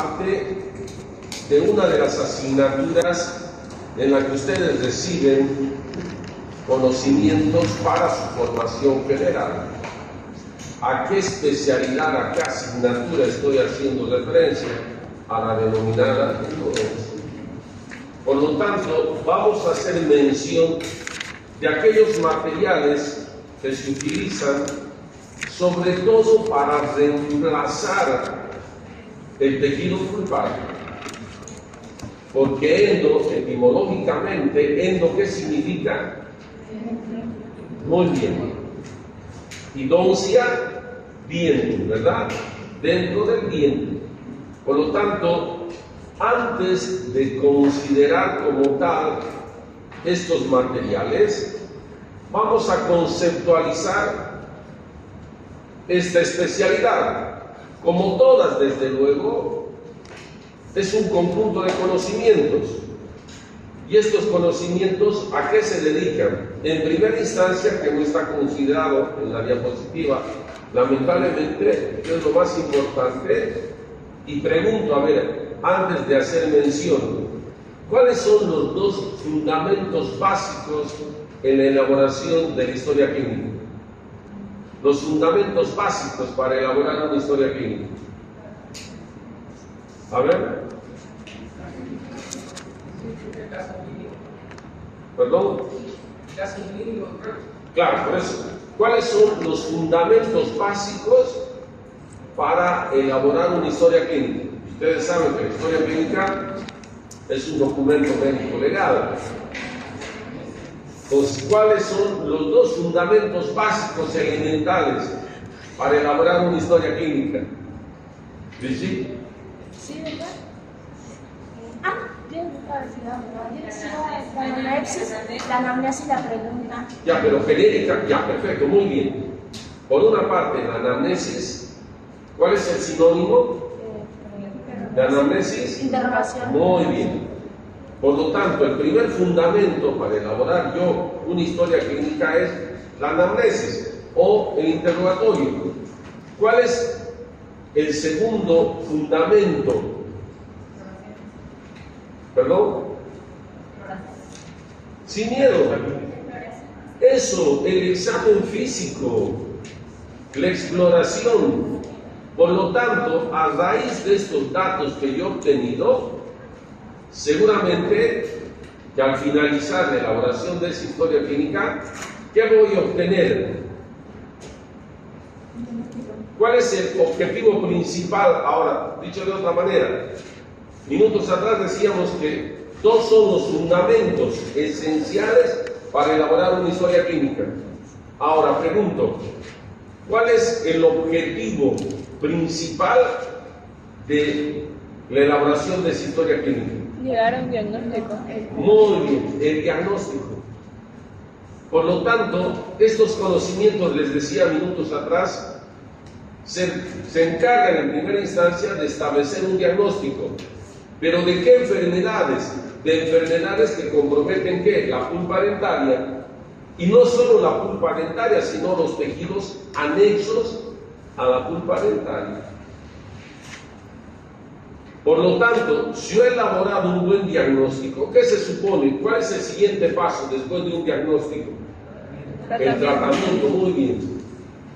parte de una de las asignaturas en la que ustedes reciben conocimientos para su formación general. ¿A qué especialidad, a qué asignatura estoy haciendo referencia? A la denominada endodoncia. Por lo tanto, vamos a hacer mención de aquellos materiales que se utilizan sobre todo para reemplazar el tejido pulpar. Porque endo, etimológicamente, endo, ¿qué significa? Muy bien. Y doncia, diente, ¿verdad? Dentro del diente. Por lo tanto, antes de considerar como tal estos materiales, vamos a conceptualizar esta especialidad. Como todas, desde luego, es un conjunto de conocimientos. ¿Y estos conocimientos a qué se dedican? En primera instancia, que no está considerado en la diapositiva, lamentablemente, que es lo más importante, y pregunto, a ver, antes de hacer mención, ¿cuáles son los dos fundamentos básicos en la elaboración de la historia clínica? Los fundamentos básicos para elaborar una historia clínica. A ver. ¿Perdón? Claro, por eso. ¿Cuáles son los fundamentos básicos para elaborar una historia clínica? Ustedes saben que la historia clínica es un documento médico legal. Entonces, ¿cuáles son los dos fundamentos básicos elementales para elaborar una historia clínica? ¿Sí? Sí, ¿verdad? La anamnesis, la pregunta. Ya, pero genérica, ya, perfecto, muy bien. Por una parte, la anamnesis, ¿cuál es el sinónimo de anamnesis? Interrogación. Muy bien. Por lo tanto, el primer fundamento para elaborar yo una historia clínica es la anamnesis o el interrogatorio. ¿Cuál es el segundo fundamento? ¿Perdón? Sin miedo. Eso, el examen físico, la exploración. Por lo tanto, a raíz de estos datos que yo he obtenido, seguramente que al finalizar la elaboración de esa historia clínica, ¿qué voy a obtener? ¿Cuál es el objetivo principal? Ahora, dicho de otra manera, minutos atrás decíamos que dos son los fundamentos esenciales para elaborar una historia clínica. Ahora pregunto, ¿cuál es el objetivo principal de la elaboración de esa historia clínica? Llegar a un diagnóstico. Muy bien, el diagnóstico. Por lo tanto, estos conocimientos, les decía minutos atrás, se encargan en primera instancia de establecer un diagnóstico. ¿Pero de qué enfermedades? De enfermedades que comprometen ¿qué? La pulpa dentaria. Y no solo la pulpa dentaria, sino los tejidos anexos a la pulpa dentaria. Por lo tanto, si yo he elaborado un buen diagnóstico, ¿qué se supone? ¿Cuál es el siguiente paso después de un diagnóstico? El tratamiento, muy bien.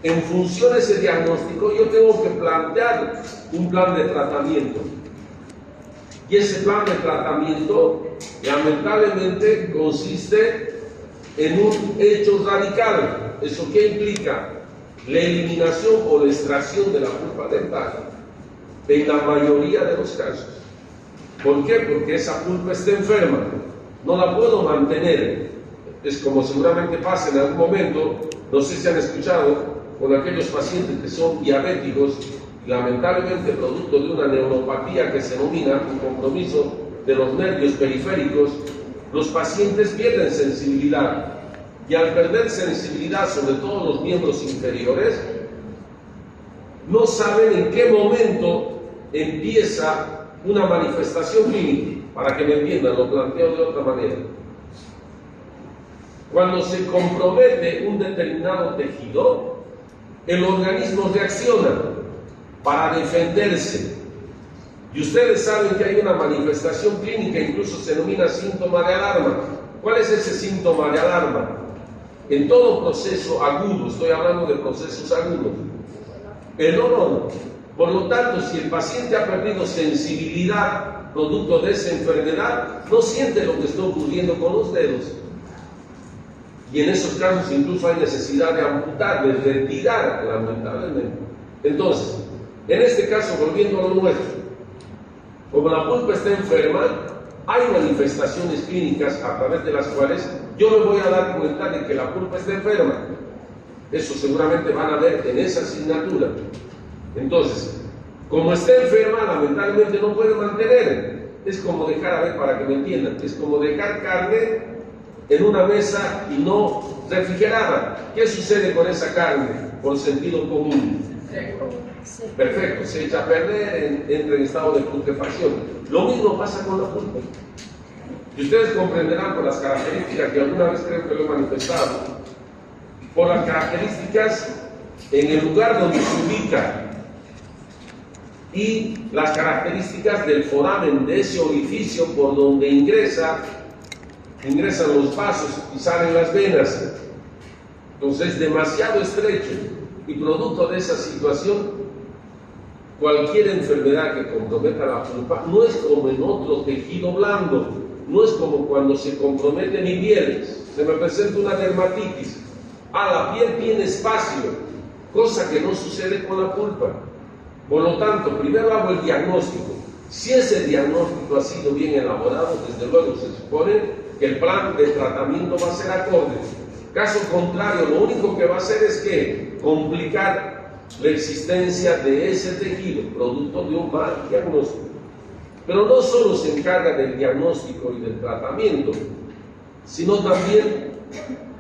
En función de ese diagnóstico, yo tengo que plantear un plan de tratamiento. Y ese plan de tratamiento, lamentablemente, consiste en un hecho radical. ¿Eso qué implica? La eliminación o la extracción de la pulpa dentaria. En la mayoría de los casos. ¿Por qué? Porque esa pulpa está enferma. No la puedo mantener. Es como seguramente pasa en algún momento, no sé si han escuchado, con aquellos pacientes que son diabéticos, lamentablemente producto de una neuropatía que se denomina un compromiso de los nervios periféricos, los pacientes pierden sensibilidad. Y al perder sensibilidad, sobre todo los miembros inferiores, no saben en qué momento empieza una manifestación clínica. Para que me entiendan, lo planteo de otra manera. Cuando se compromete un determinado tejido, el organismo reacciona para defenderse. Y ustedes saben que hay una manifestación clínica, incluso se denomina síntoma de alarma. ¿Cuál es ese síntoma de alarma? En todo proceso agudo, estoy hablando de procesos agudos, el olor. Por lo tanto, si el paciente ha perdido sensibilidad producto de esa enfermedad, no siente lo que está ocurriendo con los dedos. Y en esos casos incluso hay necesidad de amputar, de retirar, lamentablemente. Entonces, en este caso, volviendo a lo nuestro, como la pulpa está enferma, hay manifestaciones clínicas a través de las cuales yo me voy a dar cuenta de que la pulpa está enferma. Eso seguramente van a ver en esa asignatura. Entonces, como está enferma, lamentablemente no puede mantener. Es como dejar, a ver, para que me entiendan, es como dejar carne en una mesa y no refrigerada. ¿Qué sucede con esa carne? Por sentido común. Perfecto, se echa a perder, entra en estado de putrefacción. Lo mismo pasa con la pulpa. Y ustedes comprenderán por las características, que alguna vez creo que lo he manifestado, por las características en el lugar donde se ubica y las características del foramen de ese orificio por donde ingresan los vasos y salen las venas. Entonces es demasiado estrecho y producto de esa situación, cualquier enfermedad que comprometa la pulpa no es como en otro tejido blando, no es como cuando se compromete mi piel, se me presenta una dermatitis, la piel tiene espacio, cosa que no sucede con la pulpa. Por lo tanto, primero hago el diagnóstico. Si ese diagnóstico ha sido bien elaborado, desde luego se supone que el plan de tratamiento va a ser acorde. Caso contrario, lo único que va a hacer es que complicar la existencia de ese tejido, producto de un mal diagnóstico. Pero no solo se encarga del diagnóstico y del tratamiento, sino también,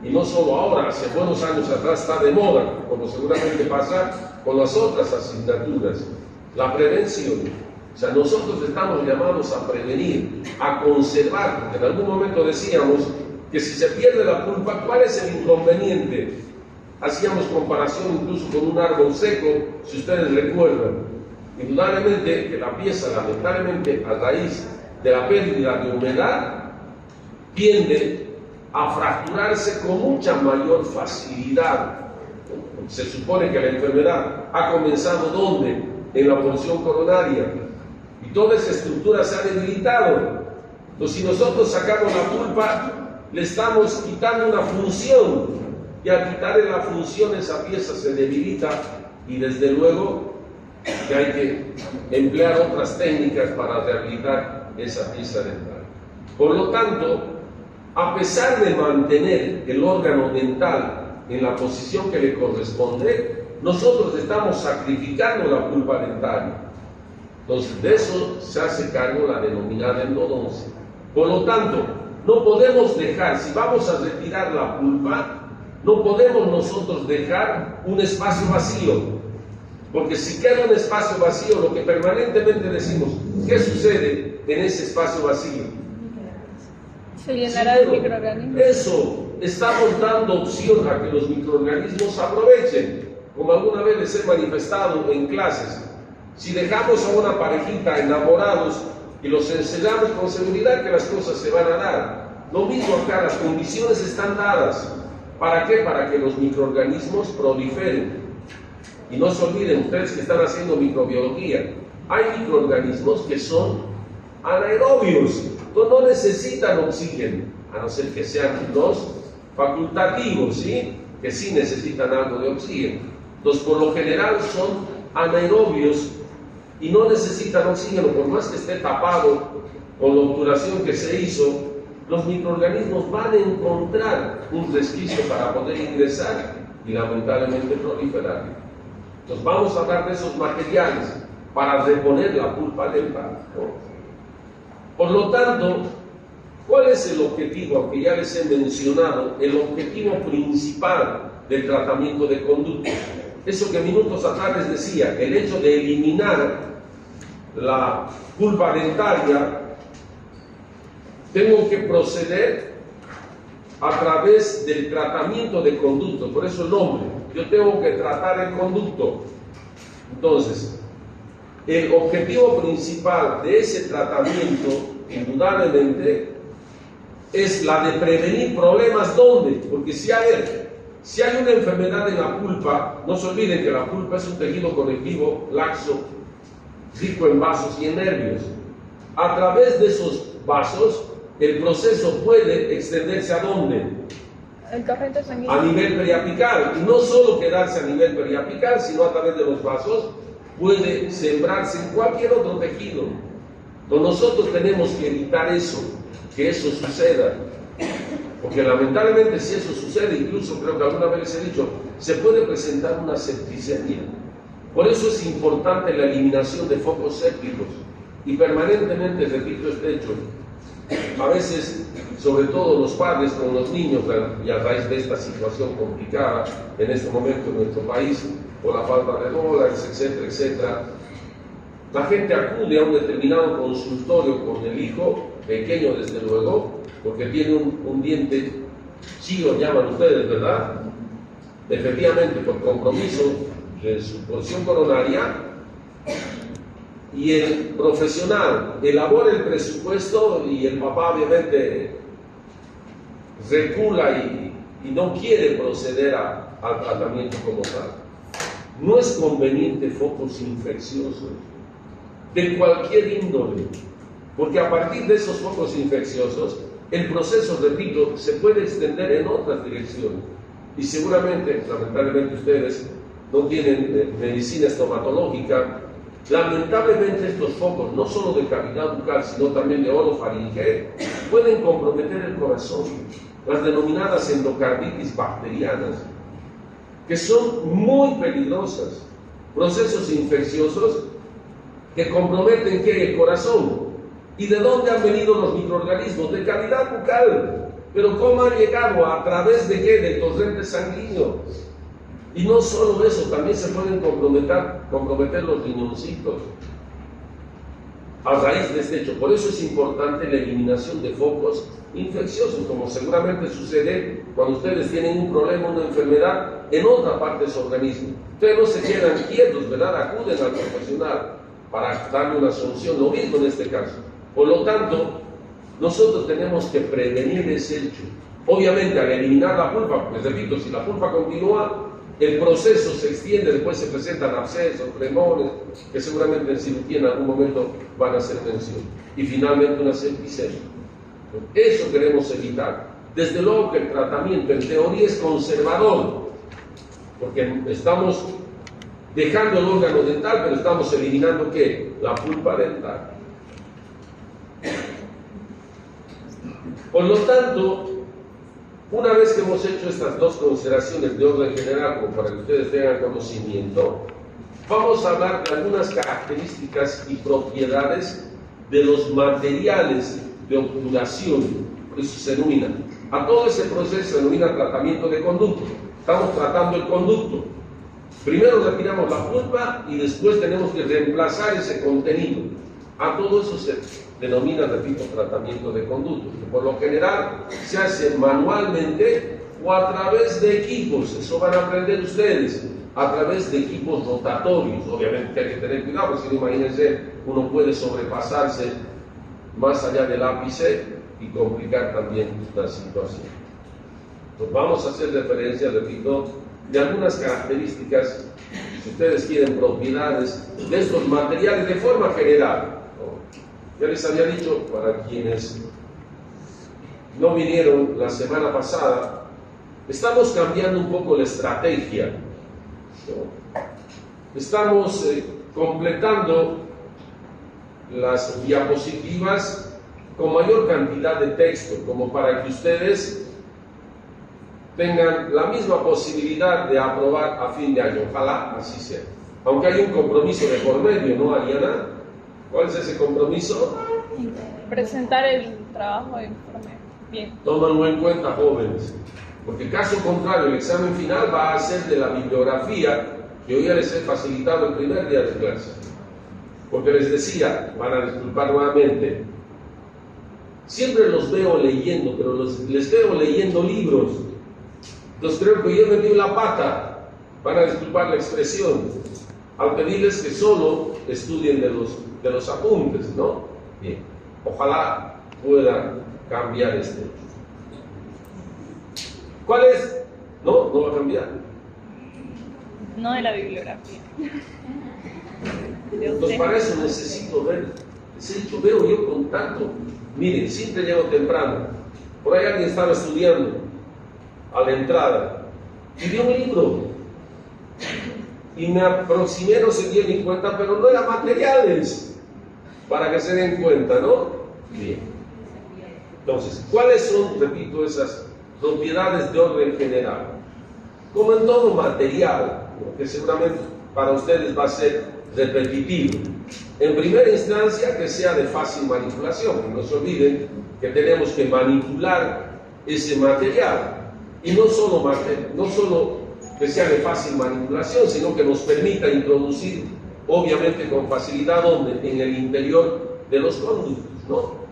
y no solo ahora, hace buenos años atrás está de moda, como seguramente pasa con las otras asignaturas, la prevención. O sea, nosotros estamos llamados a prevenir, a conservar, porque en algún momento decíamos que si se pierde la pulpa, ¿cuál es el inconveniente? Hacíamos comparación incluso con un árbol seco, si ustedes recuerdan. Indudablemente que la pieza, lamentablemente, a raíz de la pérdida de humedad, tiende a fracturarse con mucha mayor facilidad. Se supone que la enfermedad ha comenzado ¿dónde? En la porción coronaria. Y toda esa estructura se ha debilitado. Entonces, si nosotros sacamos la pulpa, le estamos quitando una función. Y al quitarle la función, esa pieza se debilita. Y desde luego que hay que emplear otras técnicas para rehabilitar esa pieza dental. Por lo tanto, a pesar de mantener el órgano dental en la posición que le corresponde, nosotros estamos sacrificando la pulpa dentaria. Entonces, de eso se hace cargo la denominada endodoncia. Por lo tanto, no podemos dejar, si vamos a retirar la pulpa, no podemos nosotros dejar un espacio vacío. Porque si queda un espacio vacío, lo que permanentemente decimos, ¿qué sucede en ese espacio vacío? Se llenará de microorganismos. Eso, estamos dando opción a que los microorganismos aprovechen. Como alguna vez les he manifestado en clases, si dejamos a una parejita enamorados y los enseñamos con seguridad que las cosas se van a dar. Lo mismo acá, las condiciones están dadas. ¿Para qué? Para que los microorganismos proliferen. Y no se olviden ustedes que están haciendo microbiología. Hay microorganismos que son anaerobios, no necesitan oxígeno, a no ser que sean los facultativos, ¿sí? Que sí necesitan algo de oxígeno. Entonces, por lo general son anaerobios y no necesitan oxígeno, por más que esté tapado con la obturación que se hizo, los microorganismos van a encontrar un resquicio para poder ingresar y lamentablemente proliferar. Entonces vamos a hablar de esos materiales para reponer la pulpa dental. Por lo tanto, ¿cuál es el objetivo? Aunque ya les he mencionado, el objetivo principal del tratamiento de conductos. Eso que minutos atrás les decía, el hecho de eliminar la pulpa dentaria, tengo que proceder a través del tratamiento de conducto, por eso el nombre. Yo tengo que tratar el conducto. Entonces, el objetivo principal de ese tratamiento, indudablemente, es la de prevenir problemas. ¿Dónde? Porque si hay una enfermedad en la pulpa, no se olviden que la pulpa es un tejido conectivo laxo, rico en vasos y en nervios. A través de esos vasos, el proceso puede extenderse ¿a dónde? El torrente sanguíneo. A nivel periapical. Y no solo quedarse a nivel periapical, sino a través de los vasos, puede sembrarse en cualquier otro tejido. Entonces nosotros tenemos que evitar eso, que eso suceda. Porque lamentablemente si eso sucede, incluso creo que alguna vez les he dicho, se puede presentar una septicemia. Por eso es importante la eliminación de focos sépticos. Y permanentemente repito este hecho. A veces, sobre todo los padres con los niños, y a raíz de esta situación complicada en este momento en nuestro país, por la falta de dólares, etcétera, etcétera, la gente acude a un determinado consultorio con el hijo, pequeño desde luego, porque tiene un diente chido, llaman ustedes, ¿verdad? Efectivamente, por compromiso de su porción coronaria, y el profesional elabora el presupuesto y el papá obviamente recula y no quiere proceder al tratamiento como tal. No es conveniente focos infecciosos de cualquier índole, porque a partir de esos focos infecciosos el proceso, repito, se puede extender en otras direcciones. Y seguramente, lamentablemente ustedes no tienen medicina estomatológica. Lamentablemente estos focos, no solo de cavidad bucal, sino también de orofaringe, pueden comprometer el corazón, las denominadas endocarditis bacterianas, que son muy peligrosas, procesos infecciosos que comprometen ¿qué? El corazón. ¿Y de dónde han venido los microorganismos? De cavidad bucal. Pero ¿cómo han llegado? ¿A través de qué? Del torrente sanguíneo. Y no solo eso, también se pueden comprometer los riñoncitos a raíz de este hecho. Por eso es importante la eliminación de focos infecciosos, como seguramente sucede cuando ustedes tienen un problema, una enfermedad en otra parte de su organismo. Ustedes no se quedan quietos, ¿verdad? Acuden al profesional para darle una solución, lo mismo en este caso. Por lo tanto, nosotros tenemos que prevenir ese hecho. Obviamente, al eliminar la pulpa, pues repito, si la pulpa continúa, el proceso se extiende, después se presentan abscesos, tremones, que seguramente en cirugía en algún momento van a hacer mención. Y finalmente una septicemia. Eso queremos evitar. Desde luego que el tratamiento en teoría es conservador, porque estamos dejando el órgano dental, pero estamos eliminando ¿qué? La pulpa dental. Por lo tanto, una vez que hemos hecho estas dos consideraciones de orden general, como para que ustedes tengan conocimiento, vamos a hablar de algunas características y propiedades de los materiales de obturación. Por eso se denomina, a todo ese proceso se denomina tratamiento de conducto. Estamos tratando el conducto. Primero retiramos la pulpa y después tenemos que reemplazar ese contenido. A todo eso se denomina, repito, tratamiento de conducto, que por lo general se hace manualmente o a través de equipos. Eso van a aprender ustedes, a través de equipos rotatorios. Obviamente hay que tener cuidado, porque si no, imagínense, uno puede sobrepasarse más allá del ápice y complicar también la situación. Entonces vamos a hacer referencia, repito, de algunas características, si ustedes quieren, propiedades de estos materiales de forma general. Ya les había dicho, para quienes no vinieron la semana pasada, estamos cambiando un poco la estrategia, ¿no? Estamos completando las diapositivas con mayor cantidad de texto, como para que ustedes tengan la misma posibilidad de aprobar a fin de año. Ojalá así sea. Aunque hay un compromiso de por medio, ¿no, Ariana? ¿Cuál es ese compromiso? Presentar el trabajo de informe. Bien. Tómenlo en cuenta, jóvenes, porque caso contrario, el examen final va a ser de la bibliografía que hoy ya les he facilitado el primer día de clase. Porque les decía, van a disculpar nuevamente, siempre los veo leyendo, pero les veo leyendo libros. Entonces creo que yo metí la pata, van a disculpar la expresión, al pedirles que solo estudien de los apuntes, ¿no? Bien, ojalá pueda cambiar este hecho. ¿Cuál es? No, no va a cambiar. No de la bibliografía. Entonces para eso necesito ver. Ese hecho veo yo con tanto. Miren, siempre llego temprano. Por ahí alguien estaba estudiando a la entrada y vi un libro. Y me aproximé, no se dio ni cuenta, pero no eran materiales. Para que se den cuenta, ¿no? Bien. Entonces, ¿cuáles son, repito, esas propiedades de orden general? Como en todo material, ¿no? Que seguramente para ustedes va a ser repetitivo. En primera instancia, que sea de fácil manipulación. No se olviden que tenemos que manipular ese material. Y no solo que sea de fácil manipulación, sino que nos permita introducir, obviamente con facilidad, en el interior de los conductos, ¿no?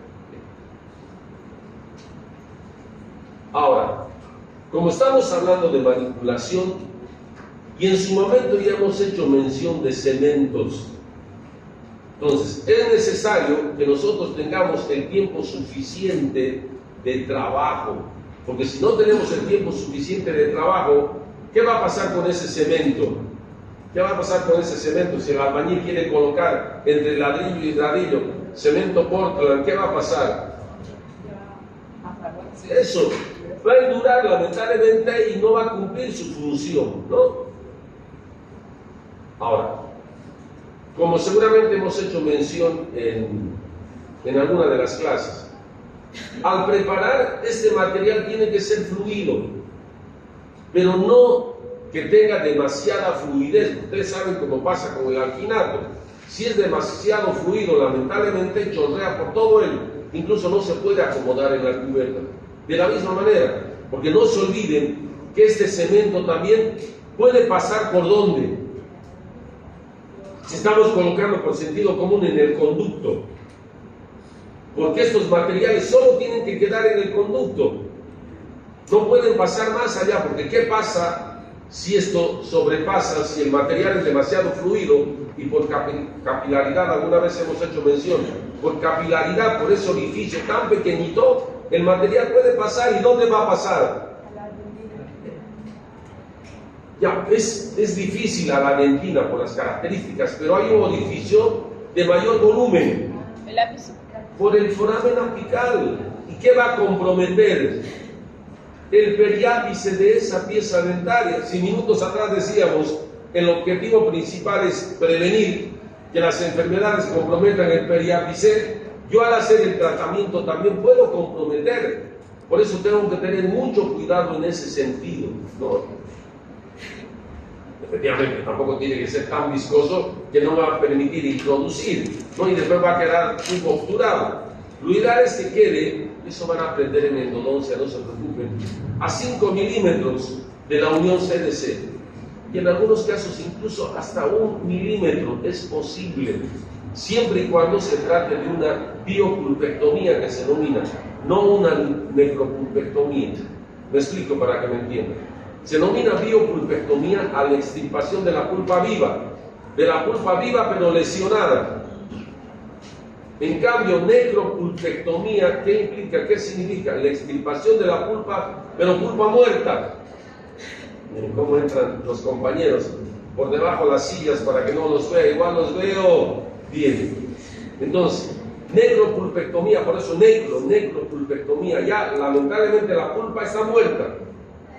Ahora, como estamos hablando de manipulación, y en su momento ya hemos hecho mención de cementos, entonces es necesario que nosotros tengamos el tiempo suficiente de trabajo, porque si no tenemos el tiempo suficiente de trabajo, ¿qué va a pasar con ese cemento? ¿Qué va a pasar con ese cemento? Si el albañil quiere colocar entre ladrillo y ladrillo cemento Portland, ¿qué va a pasar? Eso va a durar lamentablemente y no va a cumplir su función, ¿no? Ahora, como seguramente hemos hecho mención en alguna de las clases, al preparar este material tiene que ser fluido, pero no que tenga demasiada fluidez. Ustedes saben cómo pasa con el alginato. Si es demasiado fluido, lamentablemente chorrea por todo él, incluso no se puede acomodar en la cubierta. De la misma manera, porque no se olviden que este cemento también puede pasar por ¿dónde? Si estamos colocando por sentido común en el conducto, porque estos materiales solo tienen que quedar en el conducto, no pueden pasar más allá, porque ¿qué pasa si esto sobrepasa, si el material es demasiado fluido y por capilaridad, alguna vez hemos hecho mención, por capilaridad, por ese orificio tan pequeñito, el material puede pasar? ¿Y dónde va a pasar? Ya, es difícil a la dentina por las características, pero hay un orificio de mayor volumen. El ápice. Por el foramen apical. ¿Y qué va a comprometer? El periápice de esa pieza dentaria. Si minutos atrás decíamos, el objetivo principal es prevenir que las enfermedades comprometan el periápice, yo al hacer el tratamiento también puedo comprometer. Por eso tengo que tener mucho cuidado en ese sentido, ¿no? Efectivamente, tampoco tiene que ser tan viscoso que no va a permitir introducir, ¿no? Y después va a quedar un obturado. Lo ideal es que quede, eso van a aprender en endodoncia, no se preocupen, a 5 milímetros de la unión CDC. Y en algunos casos incluso hasta 1 milímetro es posible, siempre y cuando se trate de una biopulpectomía que se denomina, no una necropulpectomía. Me explico para que me entiendan. Se denomina biopulpectomía a la extirpación de la pulpa viva pero lesionada. En cambio, necropulpectomía, ¿qué implica? ¿Qué significa? La extirpación de la pulpa, pero pulpa muerta. Miren cómo entran los compañeros por debajo de las sillas para que no los vea. Igual los veo bien. Entonces, necropulpectomía, por eso necropulpectomía. Ya, lamentablemente, la pulpa está muerta,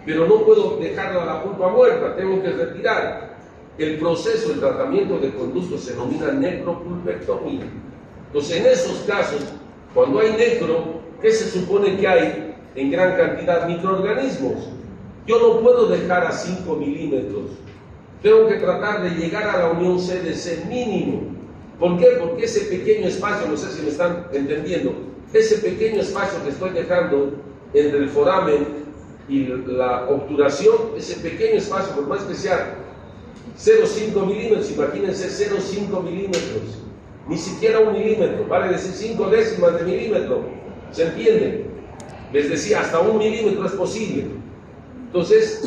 pero no puedo dejarla la pulpa muerta, tengo que retirar. El proceso de tratamiento de conducto se denomina necropulpectomía. Entonces, en esos casos, cuando hay necro, ¿qué se supone que hay? En gran cantidad microorganismos. Yo no puedo dejar a 5 milímetros. Tengo que tratar de llegar a la unión CDC mínimo. ¿Por qué? Porque ese pequeño espacio, no sé si me están entendiendo, ese pequeño espacio que estoy dejando entre el foramen y la obturación, ese pequeño espacio, por más que sea 0,5 milímetros, imagínense 0,5 milímetros, ni siquiera 1 milímetro, vale decir 5 décimas de milímetro, ¿se entiende? Les decía, hasta 1 milímetro es posible. Entonces,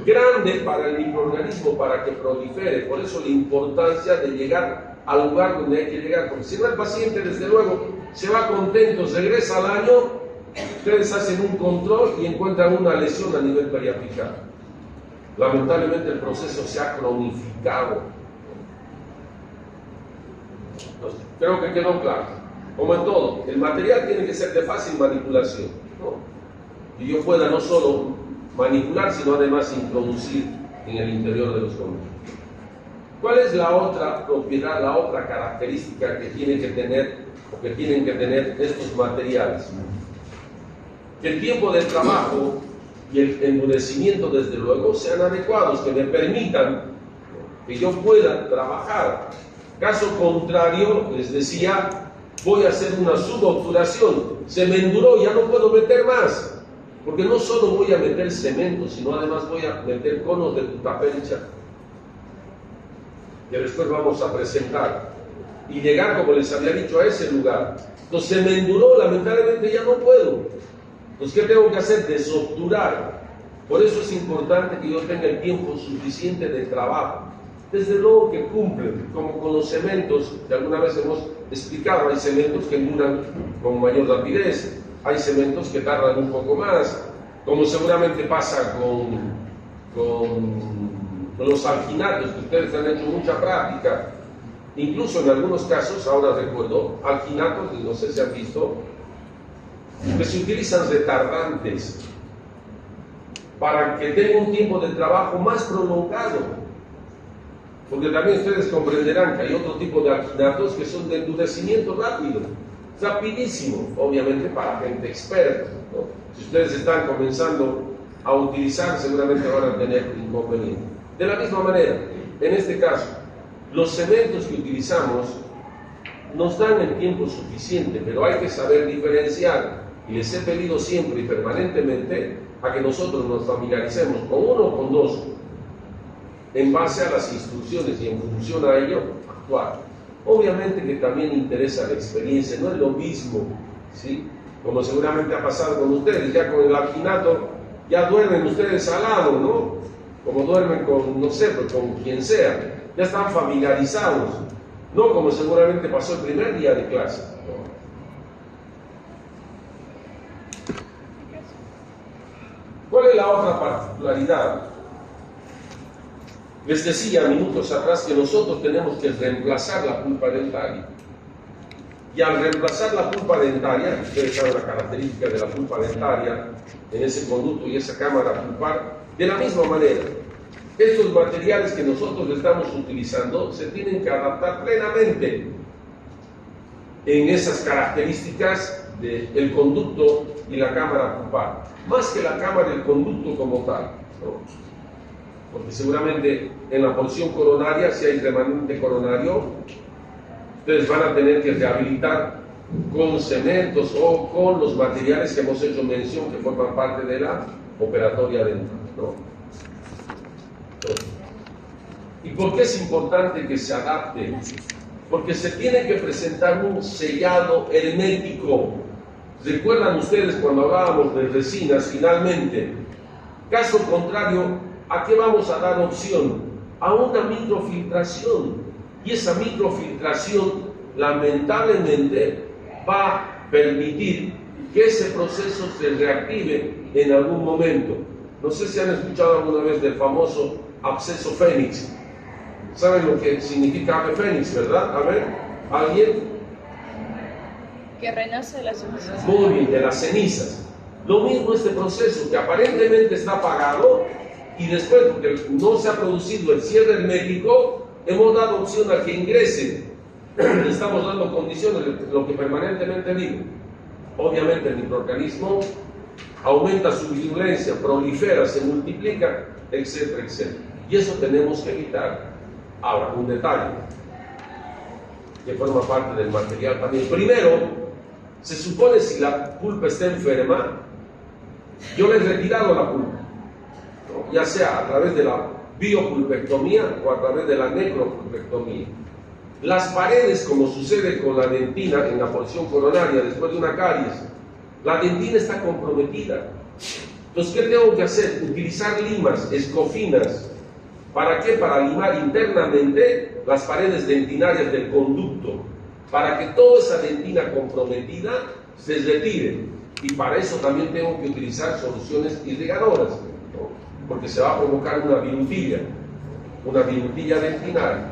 grande para el microorganismo, para que prolifere, por eso la importancia de llegar al lugar donde hay que llegar, porque si no el paciente desde luego se va contento, regresa al año, ustedes hacen un control y encuentran una lesión a nivel periapical. Lamentablemente el proceso se ha cronificado. Entonces, creo que quedó claro. Como en todo, el material tiene que ser de fácil manipulación, ¿no? Y yo pueda no solo manipular, sino además introducir en el interior de los conductos. ¿Cuál es la otra propiedad, la otra característica que tiene que tener o que tienen que tener estos materiales? Que el tiempo de trabajo y el endurecimiento, desde luego, sean adecuados, que me permitan que yo pueda trabajar. Caso contrario, les decía, voy a hacer una subobturación, se me enduró, ya no puedo meter más, porque no solo voy a meter cemento, sino además voy a meter conos de tutapelcha, que después vamos a presentar, y llegar, como les había dicho, a ese lugar. Entonces se me enduró, lamentablemente ya no puedo. Entonces, ¿qué tengo que hacer? Desobturar. Por eso es importante que yo tenga el tiempo suficiente de trabajo. Desde luego que cumplen, como con los cementos, que alguna vez hemos explicado, hay cementos que duran con mayor rapidez, hay cementos que tardan un poco más, como seguramente pasa con los alginatos, que ustedes han hecho mucha práctica. Incluso en algunos casos, ahora recuerdo, alginatos, no sé si han visto, que se utilizan retardantes para que tenga un tiempo de trabajo más prolongado. Porque también ustedes comprenderán que hay otro tipo de alginatos que son de endurecimiento rápido, rapidísimo, obviamente para gente experta, ¿no? Si ustedes están comenzando a utilizar, seguramente van a tener inconveniente. De la misma manera, en este caso, los cementos que utilizamos nos dan el tiempo suficiente, pero hay que saber diferenciar, y les he pedido siempre y permanentemente a que nosotros nos familiaricemos con uno o con dos, en base a las instrucciones y en función a ello, actuar. Obviamente que también interesa la experiencia, no es lo mismo, ¿sí? Como seguramente ha pasado con ustedes, ya con el alginato, ya duermen ustedes al lado, ¿no? Como duermen con, no sé, pues con quien sea, ya están familiarizados, no como seguramente pasó el primer día de clase, ¿no? ¿Cuál es la otra particularidad? Les decía minutos atrás que nosotros tenemos que reemplazar la pulpa dentaria. Y al reemplazar la pulpa dentaria, ustedes saben la característica de la pulpa dentaria en ese conducto y esa cámara pulpar, de la misma manera, estos materiales que nosotros estamos utilizando se tienen que adaptar plenamente en esas características del conducto y la cámara pulpar, más que la cámara y el conducto como tal, ¿no? Porque seguramente en la porción coronaria, si hay remanente coronario, ustedes van a tener que rehabilitar con cementos o con los materiales que hemos hecho mención que forman parte de la operatoria dental, ¿no? ¿Y por qué es importante que se adapte? Porque se tiene que presentar un sellado hermético. ¿Recuerdan ustedes cuando hablábamos de resinas finalmente? Caso contrario, ¿a qué vamos a dar opción? A una microfiltración. Y esa microfiltración, lamentablemente, va a permitir que ese proceso se reactive en algún momento. No sé si han escuchado alguna vez del famoso absceso fénix. ¿Saben lo que significa ave fénix, verdad? A ver, ¿alguien? Que renace de las cenizas. Muy bien, de las cenizas. Lo mismo este proceso, que aparentemente está apagado, y después, porque no se ha producido el cierre hermético, hemos dado opción a que ingrese. Le estamos dando condiciones, lo que permanentemente digo. Obviamente el microorganismo aumenta su virulencia, prolifera, se multiplica, etcétera, etcétera. Y eso tenemos que evitar. Ahora, un detalle que forma parte del material también. Primero, se supone si la pulpa está enferma, yo le he retirado la pulpa, ¿no? Ya sea a través de la biopulpectomía o a través de la necropulpectomía. Las paredes, como sucede con la dentina en la porción coronaria después de una caries, la dentina está comprometida. Entonces, ¿qué tengo que hacer? Utilizar limas, escofinas, ¿Para qué? Para limar internamente las paredes dentinarias del conducto, para que toda esa dentina comprometida se retire. Y para eso también tengo que utilizar soluciones irrigadoras, ¿no? Porque se va a provocar una virutilla dentinaria.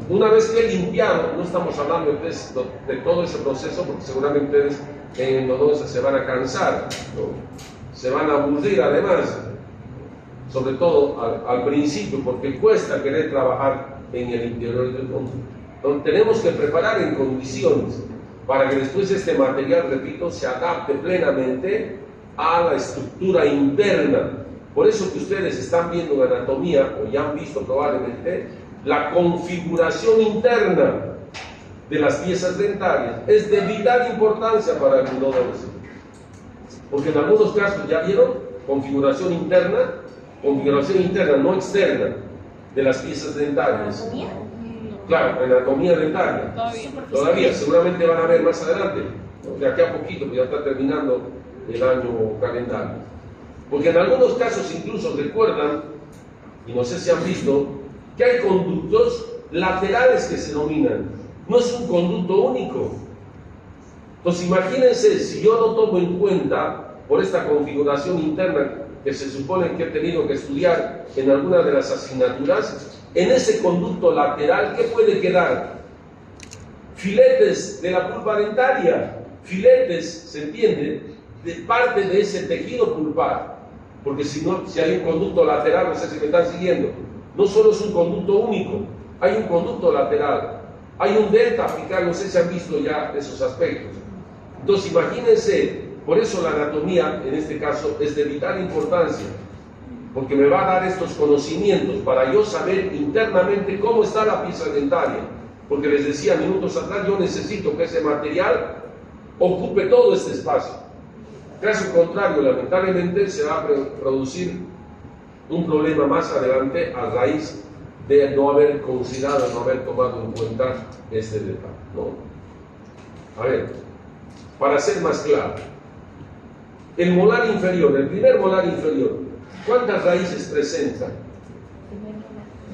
Una vez que he limpiado, no estamos hablando de todo ese proceso, porque seguramente ustedes en endodoncia se van a cansar, ¿no? Se van a aburrir además, sobre todo al principio, porque cuesta querer trabajar en el interior del conducto. Entonces tenemos que preparar en condiciones para que después este material, repito, se adapte plenamente a la estructura interna. Por eso que ustedes están viendo en anatomía, o ya han visto probablemente, la configuración interna de las piezas dentarias es de vital importancia para el endodoncia. Porque en algunos casos, ya vieron, configuración interna, no externa, de las piezas dentarias. ¿Anatomía? Claro, anatomía dentaria. Todavía, seguramente van a ver más adelante, ¿no? De aquí a poquito, porque ya está terminando el año calendario. Porque en algunos casos incluso recuerdan, y no sé si han visto, que hay conductos laterales que se denominan. No es un conducto único. Entonces imagínense, si yo no tomo en cuenta, por esta configuración interna que se supone que he tenido que estudiar en alguna de las asignaturas, en ese conducto lateral, ¿qué puede quedar? Filetes de la pulpa dentaria, filetes, ¿se entiende?, de parte de ese tejido pulpar. Porque si hay un conducto lateral, no sé si me están siguiendo, no solo es un conducto único, hay un conducto lateral, hay un delta apical, no sé si han visto ya esos aspectos. Entonces imagínense, por eso la anatomía en este caso es de vital importancia, porque me va a dar estos conocimientos para yo saber internamente cómo está la pieza dentaria. Porque les decía minutos atrás, yo necesito que ese material ocupe todo este espacio. Caso contrario, lamentablemente se va a producir un problema más adelante a raíz de no haber considerado, no haber tomado en cuenta este detalle, ¿no? A ver, para ser más claro, el molar inferior, el primer molar inferior, ¿cuántas raíces presenta?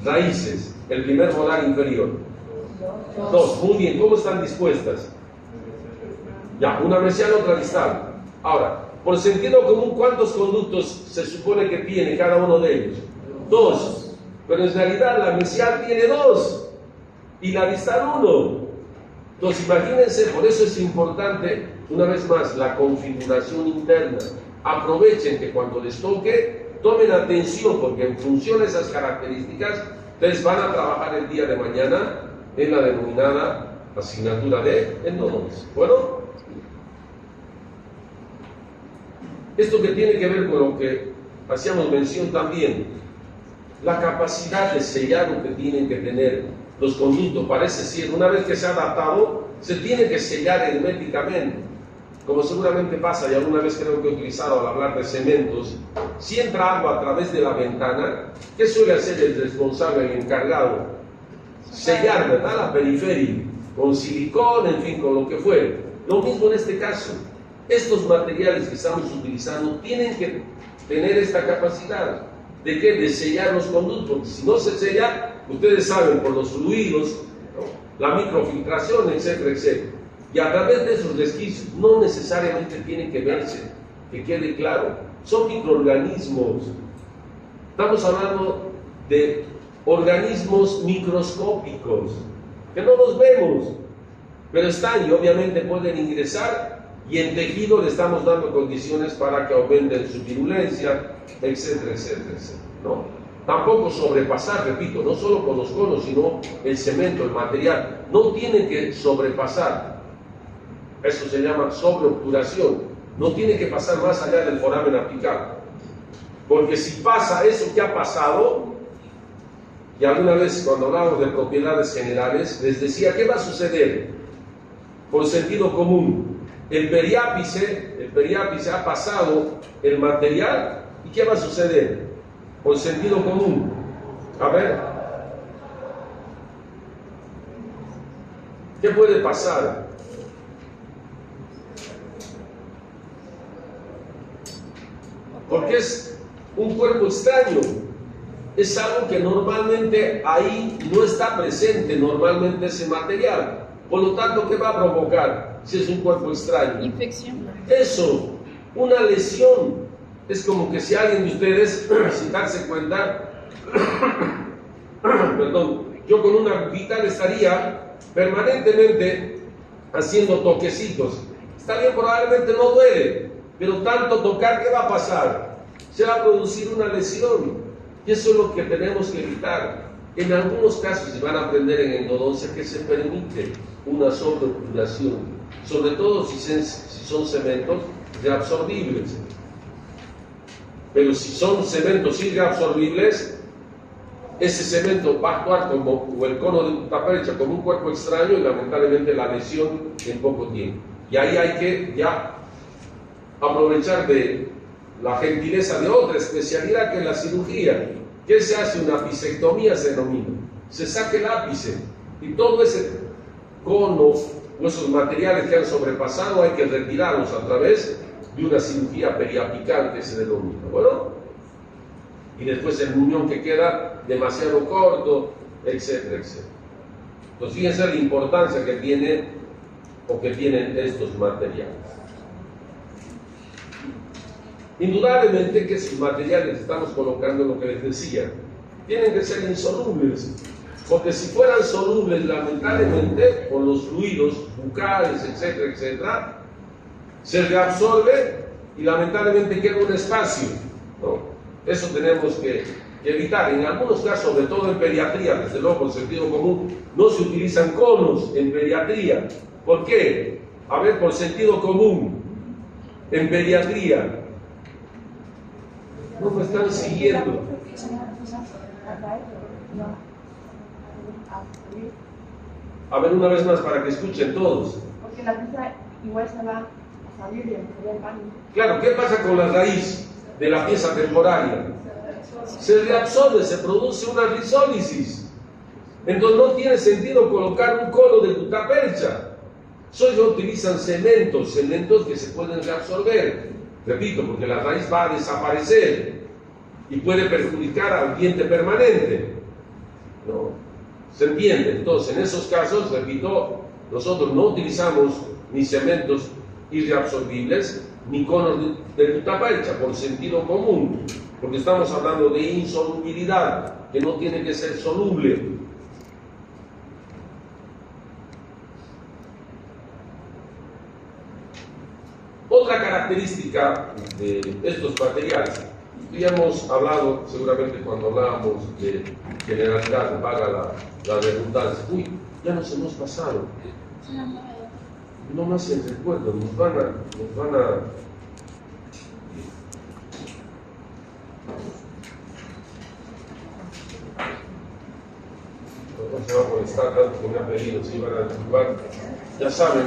Raíces, el primer molar inferior. Dos. Muy bien, ¿cómo están dispuestas? Ya, una mesial, otra distal. Ahora, por sentido común, ¿cuántos conductos se supone que tiene cada uno de ellos? Dos. Pero en realidad la mesial tiene dos y la distal uno. Entonces imagínense, por eso es importante, una vez más, la configuración interna. Aprovechen que cuando les toque, tomen atención, porque en función de esas características, ustedes van a trabajar el día de mañana en la denominada asignatura de endodoncia. Bueno, esto que tiene que ver con lo que hacíamos mención también, la capacidad de sellado que tienen que tener los conductos, parece ser, una vez que se ha adaptado, se tiene que sellar herméticamente, como seguramente pasa, y alguna vez creo que he utilizado al hablar de cementos. Si entra agua a través de la ventana, ¿qué suele hacer el responsable, el encargado? Sellar, ¿verdad?, la periferia, con silicón, en fin, con lo que fuere. Lo mismo en este caso. Estos materiales que estamos utilizando tienen que tener esta capacidad. ¿De qué? De sellar los conductos, porque si no se sella, ustedes saben, por los fluidos, ¿no?, la microfiltración, etcétera, etcétera. Y a través de esos resquicios, no necesariamente tienen que verse, que quede claro, son microorganismos. Estamos hablando de organismos microscópicos, que no los vemos, pero están y obviamente pueden ingresar, y en tejido le estamos dando condiciones para que aumenten su virulencia, etcétera, etcétera, etcétera, ¿no? Tampoco sobrepasar, repito, no solo con los conos, sino el cemento, el material, no tiene que sobrepasar. Eso se llama sobreobturación. No tiene que pasar más allá del foramen apical. Porque si pasa eso que ha pasado, y alguna vez cuando hablamos de propiedades generales, les decía, ¿qué va a suceder? Por sentido común, el periápice ha pasado el material, ¿y qué va a suceder? Por sentido común. A ver, ¿qué puede pasar? Porque es un cuerpo extraño. es algo que normalmente ahí no está presente, normalmente ese material. Por lo tanto, ¿qué va a provocar si es un cuerpo extraño? Infección. Eso, una lesión. Es como que si alguien de ustedes, sin darse cuenta, perdón, yo con una guitarra estaría permanentemente haciendo toquecitos. Está bien, probablemente no duele, pero tanto tocar, ¿qué va a pasar? Se va a producir una lesión. Y eso es lo que tenemos que evitar. En algunos casos se van a aprender en endodoncia que se permite una sobreocludación, sobre todo si son cementos reabsorbibles. Pero si son cementos irreabsorbibles, ese cemento va a actuar como el cono de Gutapercha, como un cuerpo extraño y lamentablemente la lesión en poco tiempo. Y ahí hay que ya aprovechar de la gentileza de otra especialidad que es la cirugía. ¿Qué se hace? Una apicectomía se denomina. Se saca el ápice y todo ese cono o esos materiales que han sobrepasado hay que retirarlos a través de una cirugía periapical que se denomina. Bueno, y después el muñón que queda demasiado corto, etcétera, etcétera. Entonces fíjense la importancia que tiene o que tienen estos materiales. Indudablemente que esos materiales que estamos colocando, lo que les decía, tienen que ser insolubles, porque si fueran solubles, lamentablemente, con los fluidos bucales, etcétera, etcétera, se reabsorbe y lamentablemente queda un espacio, ¿no? Eso tenemos que evitar. En algunos casos, sobre todo en pediatría, desde luego por sentido común, no se utilizan conos en pediatría. ¿Por qué? A ver, por sentido común, en pediatría. No me están siguiendo. A ver, una vez más para que escuchen todos. Porque la pieza igual se va a salir y el baño. Claro, ¿qué pasa con la raíz de la pieza temporaria? Se reabsorbe, se produce una rizólisis. Entonces no tiene sentido colocar un cono de Gutapercha. Solo utilizan cementos que se pueden reabsorber. Repito, porque la raíz va a desaparecer y puede perjudicar al diente permanente, ¿no? ¿Se entiende? Entonces, en esos casos, repito, nosotros no utilizamos ni cementos irreabsorbibles ni conos de Gutapercha por sentido común, porque estamos hablando de insolubilidad, que no tiene que ser soluble. Otra característica de estos materiales, ya hemos hablado seguramente cuando hablábamos de generalidad, vaga la redundancia. Uy, ya nos hemos pasado. No más en recuerdo, nos van a no se va a molestar tanto que me ha pedido, si van a disculpar. Ya saben,